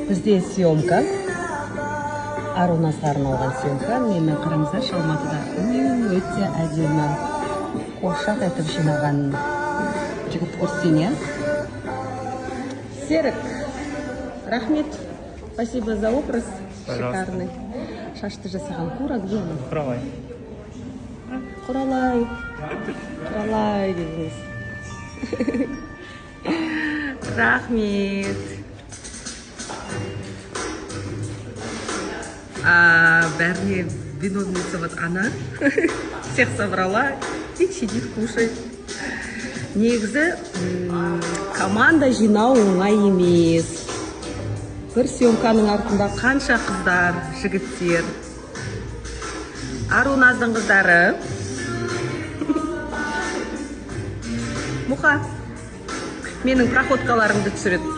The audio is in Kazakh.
Бізде съемка. Арунасқа арналған съемка. Мені қараңыздаршы, Алматыда өте әдемі қуыршақ етіп жинаған жігіт көрсең, иә? Серік, рахмет. Спасибо за образ. Шикарный. Шашты жасаған. Кура, где он? Құралай. Құралай. Құралай дедіңіз. Рахмет. Бәріне виновница вот она. Всех собрала и сидит, кушает. Негізі команда жинау оңай емес. Бір съемканың артында қанша қыздар, жігіттер. Аруназдың қыздары. Мұха, менің проходкаларымды түсіреді.